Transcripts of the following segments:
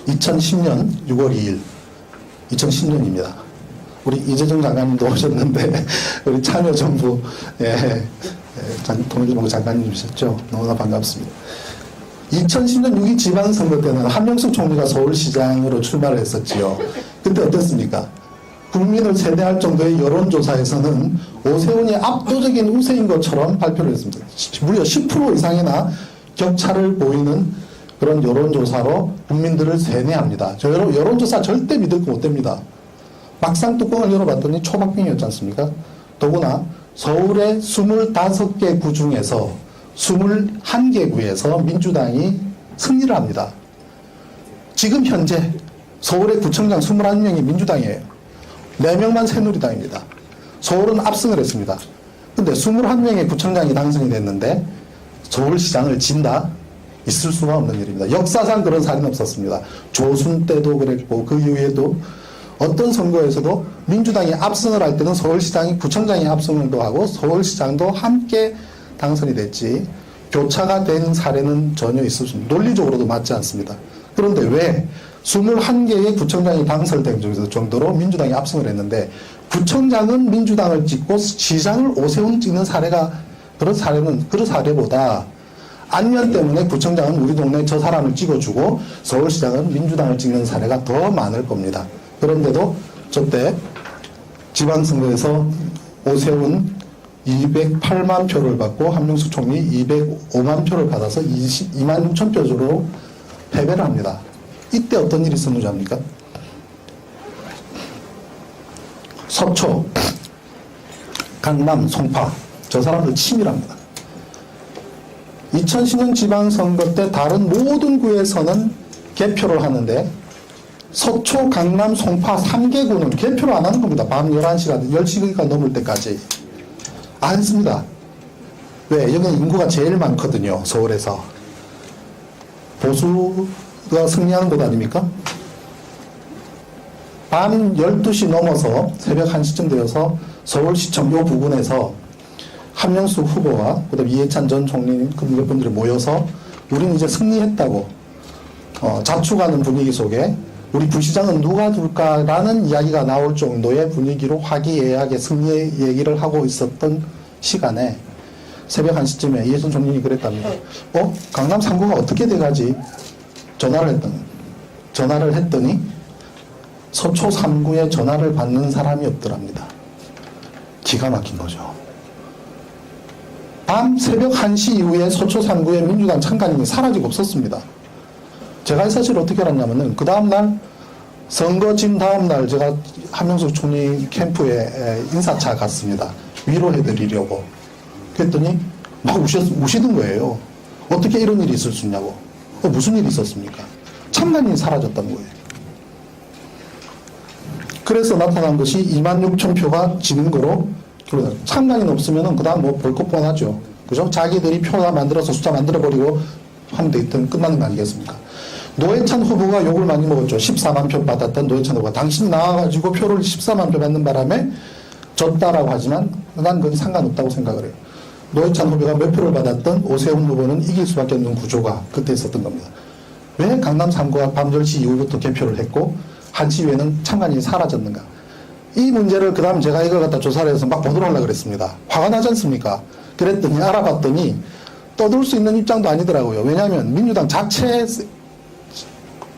2010년 6월 2일, 2010년입니다. 우리 이재정 장관님도 오셨는데, 우리 참여정부, 통일부 장관님이셨죠? 너무나 반갑습니다. 2010년 6.2 지방선거 때는 한명숙 총리가 서울시장으로 출마를 했었지요. 그때 어땠습니까? 국민을 세대할 정도의 여론조사에서는 오세훈이 압도적인 우세인 것처럼 발표를 했습니다. 무려 10% 이상이나 격차를 보이는 그런 여론조사로 국민들을 세뇌합니다. 저 여론조사 절대 믿을 거 못 됩니다. 막상 뚜껑을 열어봤더니 초박빙이었지 않습니까? 더구나 서울의 25개 구 중에서 21개 구에서 민주당이 승리를 합니다. 지금 현재 서울의 구청장 21명이 민주당이에요. 4명만 새누리당입니다. 서울은 압승을 했습니다. 근데 21명의 구청장이 당선이 됐는데 서울시장을 진다? 있을 수가 없는 일입니다. 역사상 그런 사례는 없었습니다. 조순 때도 그랬고 그 이후에도 어떤 선거에서도 민주당이 압승을 할 때는 서울시장이 구청장이 압승도 하고 서울시장도 함께 당선이 됐지 교차가 된 사례는 전혀 있을 수 없습니다. 논리적으로도 맞지 않습니다. 그런데 왜 21개의 구청장이 당선된 정도로 민주당이 압승을 했는데 구청장은 민주당을 찍고 시장을 오세훈 찍는 사례가 그런 사례보다 안면 때문에 구청장은 우리 동네 저 사람을 찍어주고 서울시장은 민주당을 찍는 사례가 더 많을 겁니다. 그런데도 저때 지방선거에서 오세훈 208만 표를 받고 한명숙 총리 205만 표를 받아서 22만 6천 표로 패배를 합니다. 이때 어떤 일이 있었는지 압니까? 서초, 강남, 송파 저 사람들 치밀합니다. 2010년 지방선거 때 다른 모든 구에서는 개표를 하는데 서초, 강남, 송파 3개 구는 개표를 안 하는 겁니다. 밤 11시가 10시가 넘을 때까지 안 했습니다. 왜? 여기는 인구가 제일 많거든요. 서울에서. 보수가 승리하는 곳 아닙니까? 밤 12시 넘어서 새벽 1시쯤 되어서 서울시청 요 부근에서 한명숙 후보와 그다음 이해찬 전 총리 몇 분들이 모여서 우리는 이제 승리했다고 자축하는 분위기 속에 우리 부시장은 누가 둘까라는 이야기가 나올 정도의 분위기로 화기애애하게 승리의 얘기를 하고 있었던 시간에 새벽 1시쯤에 이해찬 총리가 그랬답니다. 강남 3구가 어떻게 돼가지? 전화를 했더니 서초 3구에 전화를 받는 사람이 없더랍니다. 기가 막힌 거죠. 밤 새벽 1시 이후에 서초 3구에 민주당 참관인이 사라지고 없었습니다. 제가 이 사실을 어떻게 알았냐면은 그 다음날 선거 진 다음날 제가 한명숙 총리 캠프에 인사차 갔습니다. 위로해드리려고. 그랬더니 막 우시던 거예요. 어떻게 이런 일이 있을 수 있냐고. 무슨 일이 있었습니까? 참관인이 사라졌다는 거예요. 그래서 나타난 것이 2만 6천 표가 지는 거로 참관인 없으면은 그 다음 뭐 볼 것 뻔하죠. 그죠? 자기들이 표나 만들어서 숫자 만들어버리고 하면 되겠든 끝나는 거 아니겠습니까? 노회찬 후보가 욕을 많이 먹었죠. 14만 표 받았던 노회찬 후보가 당신 나와가지고 표를 14만 표 받는 바람에 졌다라고 하지만 난 그건 상관없다고 생각을 해요. 노회찬 후보가 몇 표를 받았던 오세훈 후보는 이길 수밖에 없는 구조가 그때 있었던 겁니다. 왜 강남 3구가 밤 10시 이후부터 개표를 했고 1시 이후에는 참관인이 사라졌는가? 이 문제를 그 다음 제가 이걸 갖다 조사를 해서 막 보도를 하려고 그랬습니다. 화가 나지 않습니까? 그랬더니 알아봤더니 떠들 수 있는 입장도 아니더라고요. 왜냐하면 민주당 자체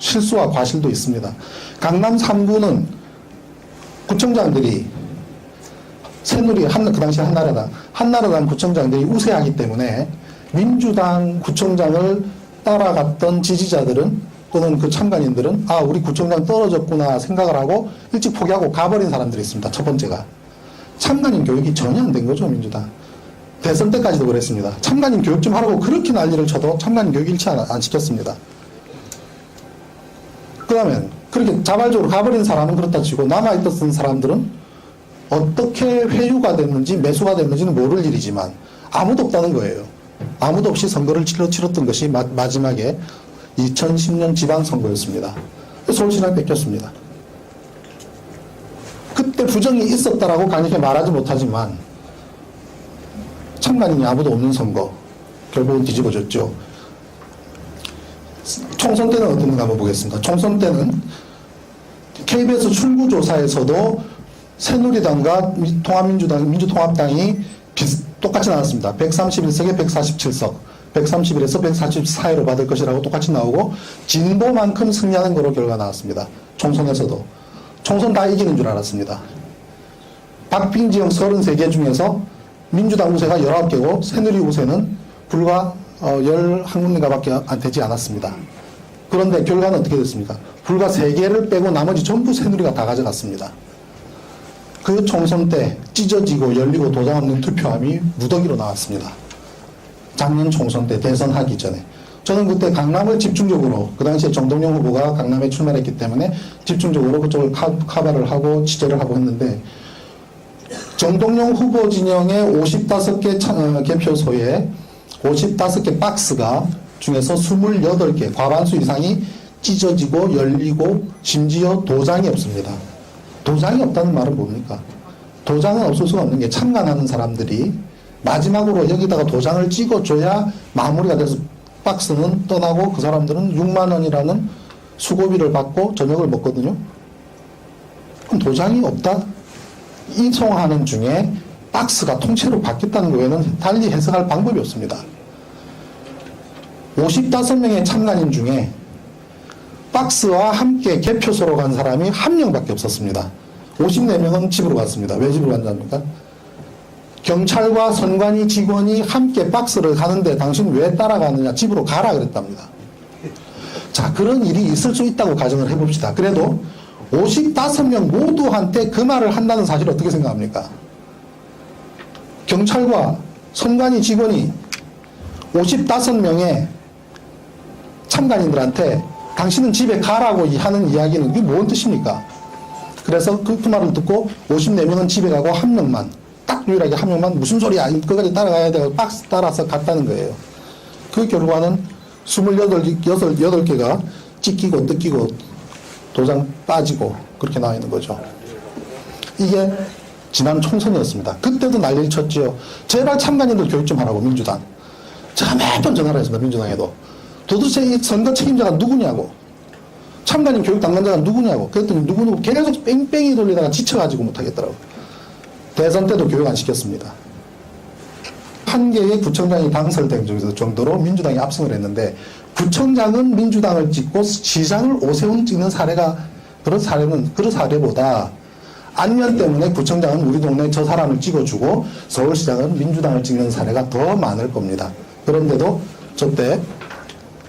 실수와 과실도 있습니다. 강남 3구는 구청장들이 그 당시 한나라당 구청장들이 우세하기 때문에 민주당 구청장을 따라갔던 지지자들은 또는 그 참관인들은 우리 구청장 떨어졌구나 생각을 하고 일찍 포기하고 가버린 사람들이 있습니다. 첫 번째가 참관인 교육이 전혀 안 된 거죠. 민주당 대선 때까지도 그랬습니다. 참관인 교육 좀 하라고 그렇게 난리를 쳐도 참관인 교육 일치 안 시켰습니다. 그 다음에 그렇게 자발적으로 가버린 사람은 그렇다 치고 남아있던 사람들은 어떻게 회유가 됐는지 매수가 됐는지는 모를 일이지만 아무도 없다는 거예요. 아무도 없이 선거를 치렀던 것이 마지막에 2010년 지방선거였습니다. 서울시장 뺏겼습니다. 그때 부정이 있었다라고 강하게 말하지 못하지만 참관인이 아무도 없는 선거 결국은 뒤집어졌죠. 총선 때는 어땠는가 한번 보겠습니다. 총선 때는 KBS 출구조사에서도 새누리당과 통합민주당, 민주통합당이 똑같이 나왔습니다. 131석에 147석, 131에서 144회로 받을 것이라고 똑같이 나오고 진보만큼 승리하는 거로 결과가 나왔습니다. 총선에서도. 총선 다 이기는 줄 알았습니다. 박빙 지역 33개 중에서 민주당 우세가 19개고 새누리 우세는 불과 11군데가밖에 되지 않았습니다. 그런데 결과는 어떻게 됐습니까? 불과 3개를 빼고 나머지 전부 새누리가 다 가져갔습니다. 그 총선 때 찢어지고 열리고 도장 없는 투표함이 무더기로 나왔습니다. 작년 총선 때 대선하기 전에. 저는 그때 강남을 집중적으로, 그 당시에 정동영 후보가 강남에 출마했기 때문에 집중적으로 그쪽을 카바를 하고 취재를 하고 했는데, 정동영 후보 진영의 55개 개표소에 55개 박스가 중에서 28개, 과반수 이상이 찢어지고 열리고 심지어 도장이 없습니다. 도장이 없다는 말은 뭡니까? 도장은 없을 수가 없는 게 참관하는 사람들이 마지막으로 여기다가 도장을 찍어줘야 마무리가 돼서 박스는 떠나고 그 사람들은 6만 원이라는 수고비를 받고 저녁을 먹거든요. 그럼 도장이 없다? 이송하는 중에 박스가 통째로 바뀌었다는 거 외에는 달리 해석할 방법이 없습니다. 55명의 참관인 중에 박스와 함께 개표소로 간 사람이 1명밖에 없었습니다. 54명은 집으로 갔습니다. 왜 집으로 간답니까? 경찰과 선관위 직원이 함께 박스를 가는데 당신 왜 따라가느냐, 집으로 가라 그랬답니다. 자, 그런 일이 있을 수 있다고 가정을 해봅시다. 그래도 55명 모두한테 그 말을 한다는 사실을 어떻게 생각합니까? 경찰과 선관위 직원이 55명의 참관인들한테 당신은 집에 가라고 하는 이야기는 이게 뭔 뜻입니까? 그래서 그 말을 듣고 54명은 집에 가고 1명만, 딱 유일하게 1명만 무슨 소리야, 그까지 따라가야 되고 박스 따라서 갔다는 거예요. 그 결과는 28개가 찢기고 뜯기고 도장 빠지고 그렇게 나와 있는 거죠. 이게 지난 총선이었습니다. 그때도 난리를 쳤지요. 제발 참관인들 교육 좀 하라고, 민주당. 제가 매번 전화를 했습니다, 민주당에도. 도대체 이 선거 책임자가 누구냐고. 참관인 교육 담당자가 누구냐고. 그랬더니 누구누구 계속 뺑뺑이 돌리다가 지쳐가지고 못하겠더라고. 대선 때도 교육 안 시켰습니다. 1개의 구청장이 당선된 정도로 민주당이 압승을 했는데, 구청장은 민주당을 찍고 시장을 오세훈 찍는 사례가, 그런 사례보다 안면 때문에 구청장은 우리 동네 저 사람을 찍어주고 서울시장은 민주당을 찍는 사례가 더 많을 겁니다. 그런데도 저때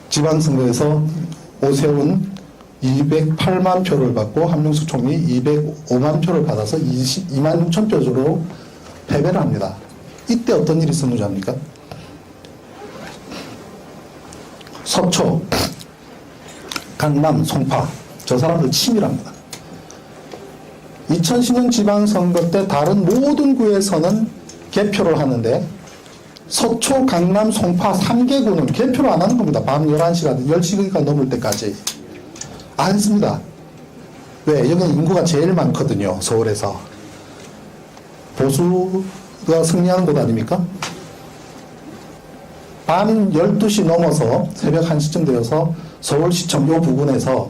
지방선거에서 오세훈 208만 표를 받고 한명숙 총리 205만 표를 받아서 2만 6천 표로 패배를 합니다. 이때 어떤 일이 있었는지 압니까? 서초, 강남, 송파, 저 사람들 치밀합니다. 2010년 지방선거 때 다른 모든 구에서는 개표를 하는데 서초, 강남, 송파 3개구는 개표를 안 하는 겁니다. 밤 11시가 10시가 넘을 때까지 안 했습니다. 왜? 여기는 인구가 제일 많거든요. 서울에서. 보수가 승리하는 곳 아닙니까? 밤 12시 넘어서 새벽 1시쯤 되어서 서울시청 요 부근에서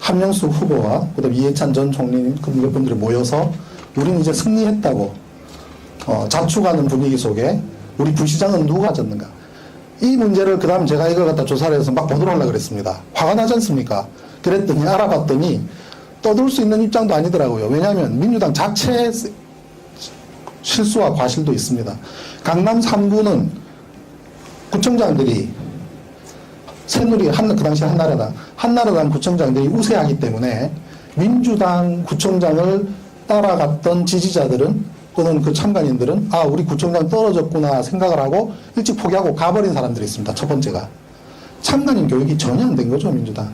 한명숙 후보와 그다음 이해찬 전 총리 몇 분들이 모여서 우리는 이제 승리했다고 자축하는 분위기 속에 우리 부시장은 누가 졌는가? 이 문제를 그 다음 제가 이걸 갖다 조사를 해서 막 보도를 하려고 그랬습니다. 화가 나지 않습니까? 그랬더니 알아봤더니 떠들 수 있는 입장도 아니더라고요. 왜냐하면 민주당 자체 실수와 과실도 있습니다. 강남 3구는 구청장들이 새누리, 그 당시 한나라당 구청장들이 우세하기 때문에 민주당 구청장을 따라갔던 지지자들은 또는 그 참관인들은 아, 우리 구청장 떨어졌구나 생각을 하고 일찍 포기하고 가버린 사람들이 있습니다. 첫 번째가. 참관인 교육이 전혀 안 된 거죠, 민주당.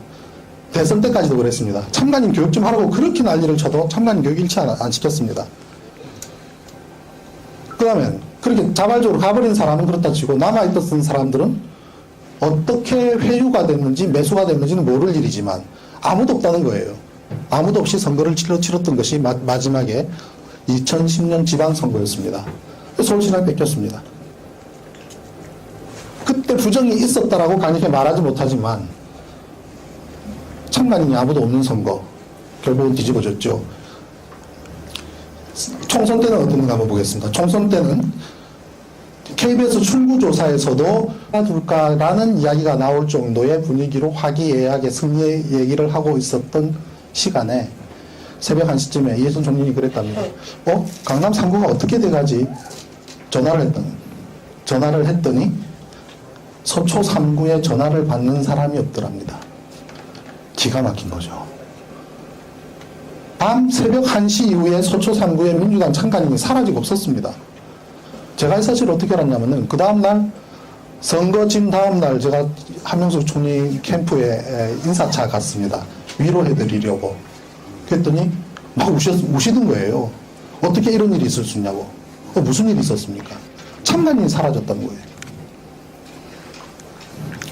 대선 때까지도 그랬습니다. 참관인 교육 좀 하라고 그렇게 난리를 쳐도 참관인 교육 일치 안 시켰습니다. 그 다음에 그렇게 자발적으로 가버린 사람은 그렇다 치고 남아있던 사람들은 어떻게 회유가 됐는지 매수가 됐는지는 모를 일이지만 아무도 없다는 거예요. 아무도 없이 선거를 치렀던 것이 마지막에 2010년 지방선거였습니다. 서울시장 뺏겼습니다. 그때 부정이 있었다라고 강하게 말하지 못하지만 참관인이 아무도 없는 선거. 결국은 뒤집어졌죠. 총선 때는 어떤가 한번 보겠습니다. 총선 때는 KBS 출구조사에서도 둘까라는 이야기가 나올 정도의 분위기로 화기애애하게 승리 얘기를 하고 있었던 시간에 새벽 1시쯤에 이해순 총리이 그랬답니다. 강남 3구가 어떻게 돼가지? 전화를 했더니 서초 3구에 전화를 받는 사람이 없더랍니다. 기가 막힌 거죠. 밤 새벽 1시 이후에 서초 3구에 민주당 참관인이 사라지고 없었습니다. 제가 사실 어떻게 알았냐면은 그 다음날 선거진 다음날 제가 한명숙 총리 캠프에 인사차 갔습니다. 위로해드리려고. 그랬더니 막 우시던 거예요. 어떻게 이런 일이 있을 수 있냐고. 무슨 일이 있었습니까? 참관인이 사라졌다는 거예요.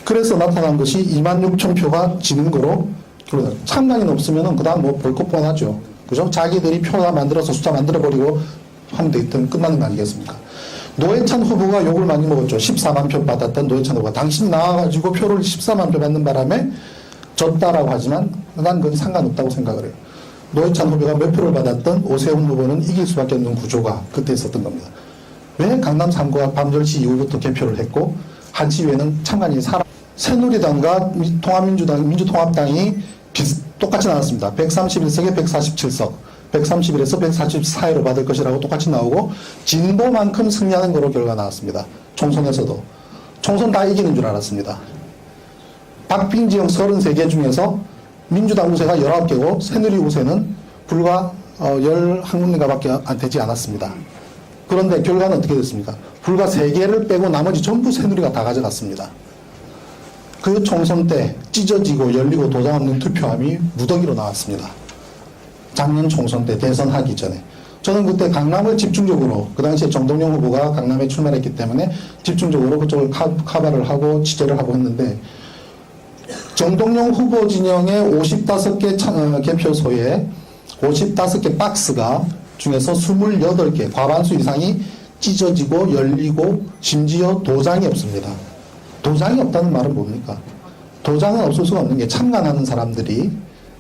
그래서 나타난 것이 26,000표가 지는 거로 참관인 없으면 그 다음 뭐 볼 것 뻔하죠. 그죠? 자기들이 표나 만들어서 숫자 만들어버리고 하면 되겠든 끝나는 거 아니겠습니까? 노회찬 후보가 욕을 많이 먹었죠. 14만 표 받았던 노회찬 후보가 당신이 나와가지고 표를 14만 표 받는 바람에 졌다라고 하지만 난 그건 상관없다고 생각을 해요. 노회찬 후보가 몇 표를 받았던 오세훈 후보는 이길 수밖에 없는 구조가 그때 있었던 겁니다. 왜 강남 3구가 밤 10시 이후부터 개표를 했고 1시 이후에는 참관인이 새누리당과 통합민주당, 민주통합당이 똑같이 나왔습니다. 131석에 147석. 131에서 144회로 받을 것이라고 똑같이 나오고 진보만큼 승리하는 거로 결과 나왔습니다. 총선에서도. 총선 다 이기는 줄 알았습니다. 박빙 지역 33개 중에서 민주당 우세가 19개고 새누리 우세는 불과 11군데가밖에 되지 않았습니다. 그런데 결과는 어떻게 됐습니까? 불과 3개를 빼고 나머지 전부 새누리가 다 가져갔습니다. 그 총선 때 찢어지고 열리고 도장 없는 투표함이 무더기로 나왔습니다. 작년 총선 때 대선하기 전에. 저는 그때 강남을 집중적으로, 그 당시에 정동영 후보가 강남에 출마했기 때문에 집중적으로 그쪽을 카바를 하고 취재를 하고 했는데, 정동영 후보 진영의 55개 개표소에 55개 박스가 중에서 28개, 과반수 이상이 찢어지고 열리고 심지어 도장이 없습니다. 도장이 없다는 말은 뭡니까? 도장은 없을 수가 없는 게 참관하는 사람들이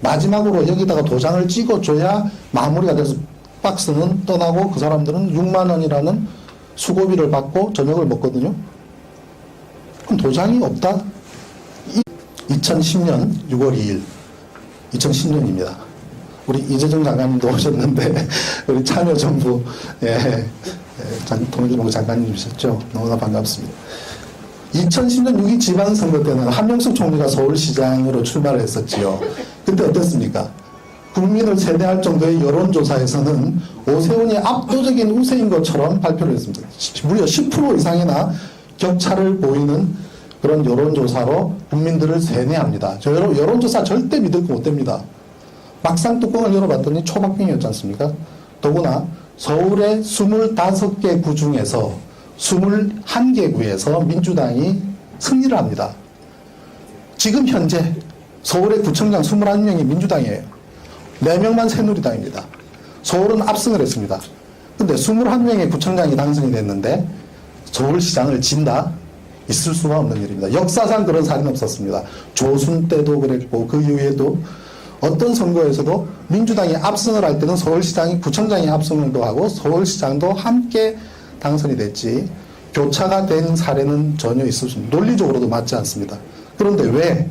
마지막으로 여기다가 도장을 찍어줘야 마무리가 돼서 박스는 떠나고 그 사람들은 6만 원이라는 수고비를 받고 저녁을 먹거든요. 그럼 도장이 없다? 2010년 6월 2일 2010년입니다. 우리 이재정 장관님도 오셨는데 우리 참여정부 통일부 장관님이셨죠. 너무나 반갑습니다. 2010년 6.2 지방선거 때는 한명숙 총리가 서울시장으로 출마를 했었지요. 그때 어땠습니까? 국민을 세뇌할 정도의 여론조사에서는 오세훈이 압도적인 우세인 것처럼 발표를 했습니다. 무려 10% 이상이나 격차를 보이는 그런 여론조사로 국민들을 세뇌합니다. 저 여론조사 절대 믿을 거 못 됩니다. 막상 뚜껑을 열어봤더니 초박빙이었지 않습니까? 더구나 서울의 25개 구 중에서 21개 구에서 민주당이 승리를 합니다. 지금 현재 서울의 구청장 21명이 민주당이에요. 4명만 새누리당입니다. 서울은 압승을 했습니다. 근데 21명의 구청장이 당선이 됐는데 서울시장을 진다? 있을 수가 없는 일입니다. 역사상 그런 사례는 없었습니다. 조순 때도 그랬고 그 이후에도 어떤 선거에서도 민주당이 압승을 할 때는 서울시장이 구청장이 압승을 하고 서울시장도 함께 당선이 됐지 교차가 된 사례는 전혀 있을 수 없습니다. 논리적으로도 맞지 않습니다. 그런데 왜